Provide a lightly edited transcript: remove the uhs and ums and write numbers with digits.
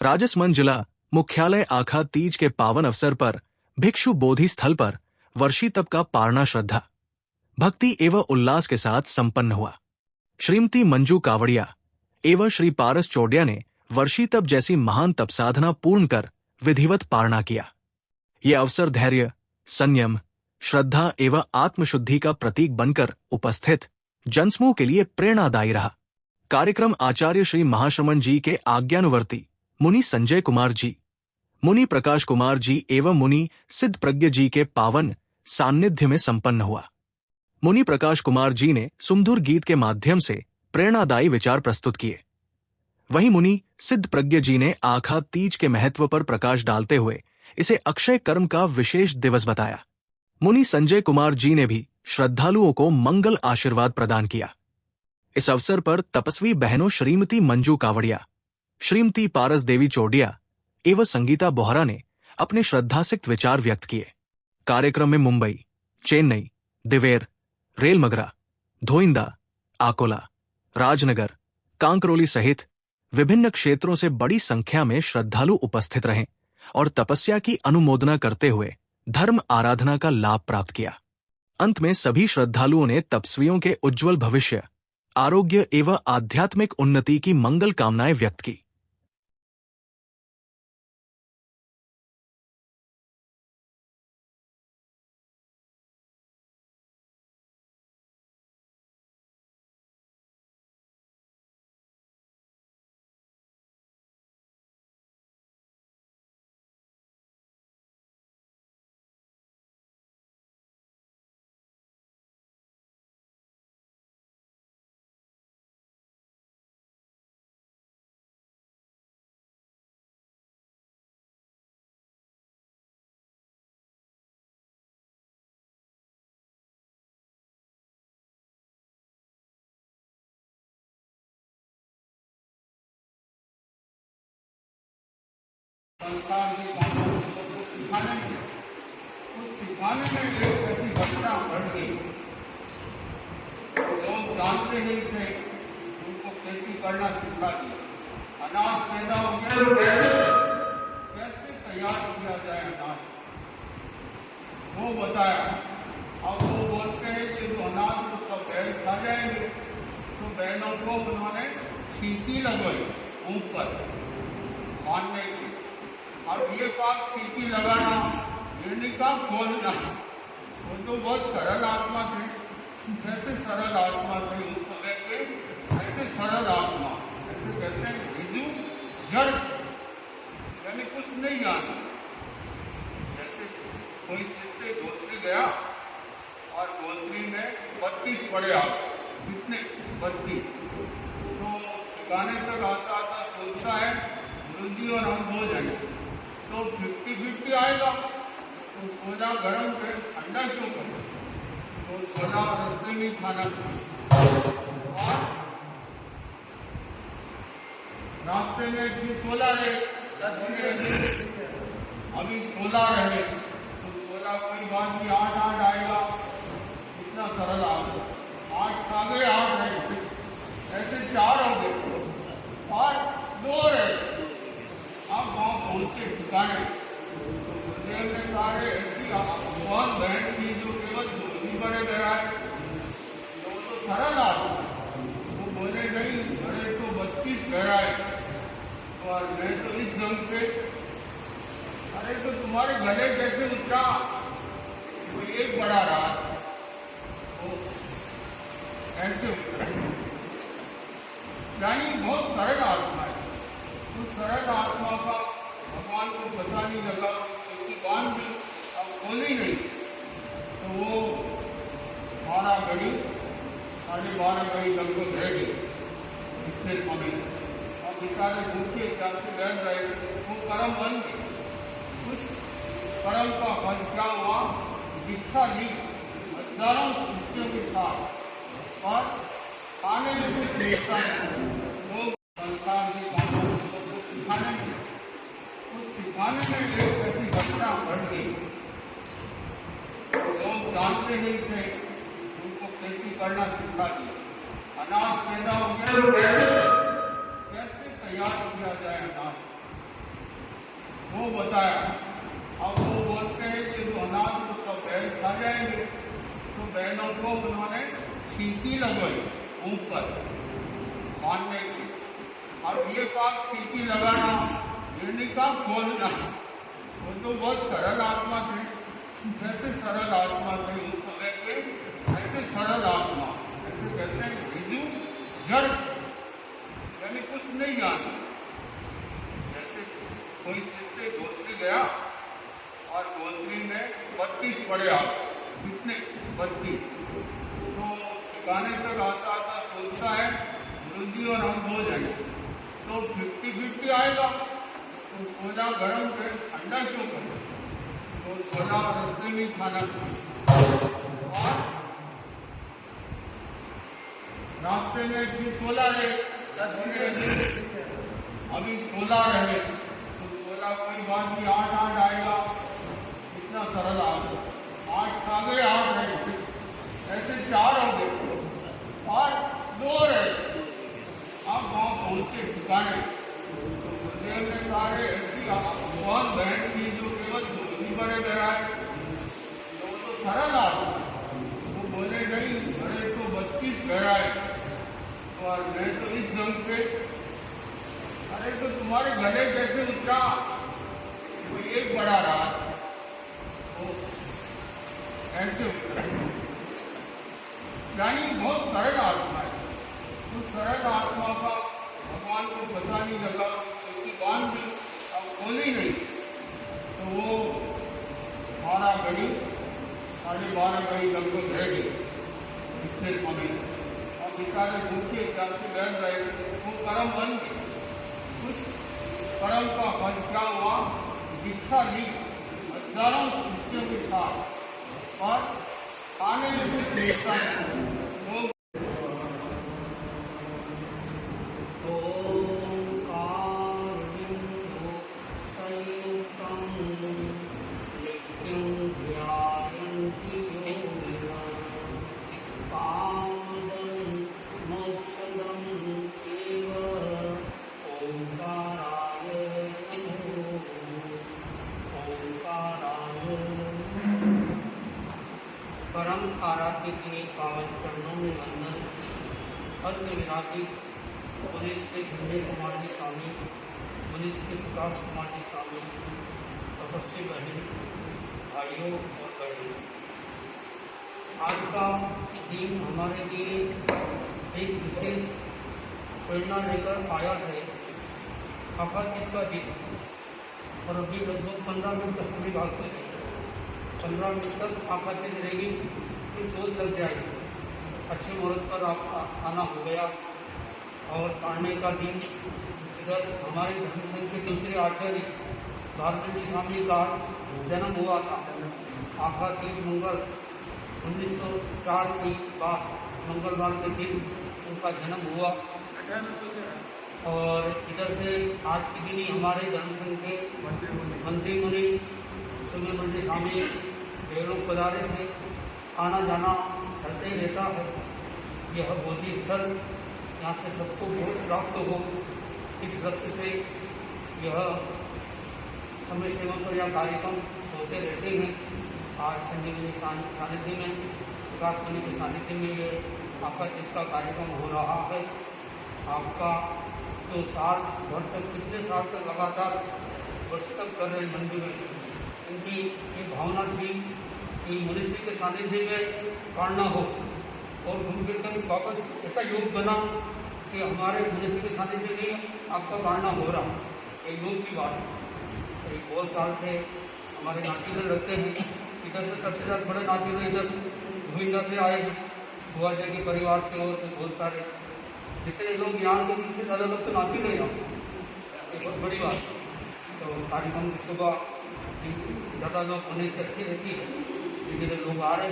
राजसमंद जिला मुख्यालय आखा तीज के पावन अवसर पर भिक्षु बोधि स्थल पर वर्षी तप का पारना श्रद्धा, भक्ति एवं उल्लास के साथ संपन्न हुआ। श्रीमती मंजू कावड़िया एवं श्री पारस चौडिया ने वर्षी तप जैसी महान तप साधना पूर्ण कर विधिवत पारना किया। यह अवसर धैर्य, संयम, श्रद्धा एवं आत्मशुद्धि का प्रतीक बनकर उपस्थित जनसमूह के लिए प्रेरणादायी रहा। कार्यक्रम आचार्य श्री महाश्रमण जी के आज्ञानुवर्ती मुनि संजय कुमार जी, मुनि प्रकाश कुमार जी एवं मुनि सिद्ध प्रज्ञ जी के पावन सान्निध्य में संपन्न हुआ। मुनि प्रकाश कुमार जी ने सुमधुर गीत के माध्यम से प्रेरणादायी विचार प्रस्तुत किए। वहीं मुनि सिद्ध प्रज्ञ जी ने आखा तीज के महत्व पर प्रकाश डालते हुए इसे अक्षय कर्म का विशेष दिवस बताया। मुनि संजय कुमार जी ने भी श्रद्धालुओं को मंगल आशीर्वाद प्रदान किया। इस अवसर पर तपस्वी बहनों श्रीमती मंजू कावड़िया, श्रीमती पारस देवी चौडिया एवं संगीता बोहरा ने अपने श्रद्धासिक्त विचार व्यक्त किए। कार्यक्रम में मुंबई, चेन्नई, दिवेर, रेलमगरा, धोइंदा, आकोला, राजनगर, कांकरोली सहित विभिन्न क्षेत्रों से बड़ी संख्या में श्रद्धालु उपस्थित रहे और तपस्या की अनुमोदना करते हुए धर्म आराधना का लाभ प्राप्त किया। अंत में सभी श्रद्धालुओं ने तपस्वियों के उज्जवल भविष्य, आरोग्य एवं आध्यात्मिक उन्नति की मंगल कामनाएं व्यक्त की। संसार की बातों को कुछ सिखाने में एक ऐसी घटना बढ़ गई। लोग जानते नहीं थे, उनको खेती करना सिखा दिया। अनाज पैदा हो गया, कैसे तैयार किया जाए अनाज वो बताया। अब वो बोलते हैं कि जो अनाज को सब बैल खा जाएंगे, तो बैलों को उन्होंने सीटी लगवाई ऊपर मानने की। अब ये बात सीटी लगाना, गिरनी का खोलना, वो तो बहुत सरल आत्मा थे। कैसे सरल आत्मा थे उस समय के, ऐसे सरल आत्मा, ऐसे कहते हैं विजु जड़, यानी कुछ नहीं जाना। जैसे कोई शिष्य गोत्री गया और गोत्री में 32 पड़े, आप कितने 32, तो ठिकाने तक आता आता सोचता है वृद्धि और हम हो जाएंगे तो 50-50 आएगा, तो सोना गर्म पे ठंडा क्यों करो, तो सोना रस्ते में खाना और रास्ते में फिर 16 रहे, अभी 16 रहे, तो 16 कोई बात नहीं, 8 आएगा, इतना सरल आगे 8 आगे 8 रहे, ऐसे 4 हो गए और 2 रहे। आप गाँव पहुँचे ठिकाने, ने सारे ऐसी बहुत बहन थी जो केवल धोनी बड़े गया है, तो सरल आदमी, वो बोले नहीं बड़े तो 32 गहराए, और मैं तो इस ढंग से, अरे तो तुम्हारे गले कैसे उठा, वो एक बड़ा रहा, तो ऐसे यानी बहुत सरल आत्मा है। उस सरल आत्मा का भगवान को पता नहीं लगा, क्योंकि बांध भी अब खोली नहीं, तो वो 12 घड़ी 12:30 घड़ी लगभग रह गई इतने समय। अब बेचारे भूखे जाते बैठ रहे, वो कर्म बन गए। उस कर्म का फल क्या हुआ, दीक्षा ली हजारों शिष्यों के साथ, और आने में कुछ मिलता है। लोग संसार की बातों को कुछ सिखाने में एक ऐसी घटना बढ़ गई। लोग जानते नहीं थे, उनको खेती करना सिखा दिया। अनाज पैदा हो गया, कैसे तैयार किया जाए अनाज वो बताया। अब वो बोलते हैं कि जो अनाज को सब बैल खा जाएंगे, तो बैलों को उन्होंने सीटी लगवाई ऊपर बांधने की। अब ये बात सीटी लगाना, ये नहीं कहा खोलना। वो तो बहुत सरल आत्मा थे, जैसे सरल आत्मा थे उस समय के, ऐसे सरल आत्मा, ऐसे कहते हैं विजु जड़, यानी कुछ नहीं जाना। जैसे कोई शिष्य गोत्री गया और गोत्री में 32 पड़े आप, कितने 32, तो ठिकाने तक आता आता सोचता है वृद्धि और हम हो जाएंगे, तो 50-50 आएगा, तो सोना गर्म कर ठंडा क्यों करें, तो सोना रस्ते में खाना और रास्ते में फिर 16 रहे, अभी 16 रहे, तो 16 कोई बात नहीं, 8 आएगा, इतना सरल आएगा, 8 खा गए, 8 रहे, ऐसे 4 हो गए और 2 रहे। अब गाँव पहुँचे ठिकाने, तो गुरुदेव ने कहा ऐसी बहुत बहन थी जो केवल 2 ही बड़े गहराए, तो वो तो सरल आदमी, वो बोले नहीं बड़े तो 32 गहराए, और मैं तो इस ढंग से, अरे तो तुम्हारे गले कैसे उतरा, वो एक बड़ा रहा, वो ऐसे उतरा, यानी बहुत सरल आत्मा है। तो सरल आत्मा का भगवान को पता नहीं लगा, क्योंकि बांध दी, अब खोली नहीं, तो वो 12 घड़ी 12:30 घड़ी लगभग रह गई इतने समय। अब बेचारे भूखे से बैठ रहे, वो कर्म बन गए। कुछ कर्म का फल क्या हुआ, दीक्षा ली हजारों शिष्यों के साथ, और आने में कुछ देखता है वो परम आराध्य के पावन चरणों में वंदन। अर्थ विराजित पुलिस के संजय कुमार जी स्वामी, पुलिस के प्रकाश कुमार जी स्वामी, तपस्वी बहन, भाइयों और बहनों, आज का दिन हमारे लिए एक विशेष प्रेरणा लेकर आया है। आपातकाल का दिन, और अभी लगभग 15 मिनट का समय बाकी है। 15 मिनट तक आँखा तेज रहेगी, फिर चोट लग जाएगी। अच्छे मुहूर्त पर आपका आना हो गया, और पढ़ने का दिन। इधर हमारे धर्म संघ के दूसरे आचार्य भारत जी स्वामी का जन्म हुआ था। आँखा 3 मंगल 1904 की बात, मंगलवार के दिन उनका जन्म हुआ। और इधर से आज के दिन ही हमारे धर्म संघ के मंत्री मुनि सुम्य स्वामी लोग पधारे थे। आना जाना चलते ही रहता है। यह बोधि स्थल, यहाँ से सबको बहुत प्राप्त हो, इस लक्ष्य से यह समय सेवा पर यह कार्यक्रम होते रहते हैं। आज संजीवनी सानिध्य में, विकास मुनि के सानिध्य में ये आपका इसका कार्यक्रम हो रहा है। आपका जो साल भर तक, कितने साल तक लगातार वर्ष तक कर रहे मंदिर में, इनकी ये भावना थी कि मनुष्य के सानिध्य में काढ़ना हो, और घूम फिर कर वापस ऐसा योग बना कि हमारे मनुष्य के सानिध्य में आपका काढ़ना हो रहा, एक योग की बात है। एक बहुत साल से हमारे नातीदर रखते हैं। इधर से सबसे ज़्यादा बड़े नातीदर इधर गोविंदा से आए हैं, बुआ जी के परिवार से, और बहुत सारे जितने लोग यहाँ के, उनसे ज़्यादा लोग तो नातीदर यहाँ, एक बहुत बड़ी बात। तो कार्यक्रम सुबह ज़्यादा लोग होने से अच्छी रहती है, लेकिन लोग आ रहे हैं।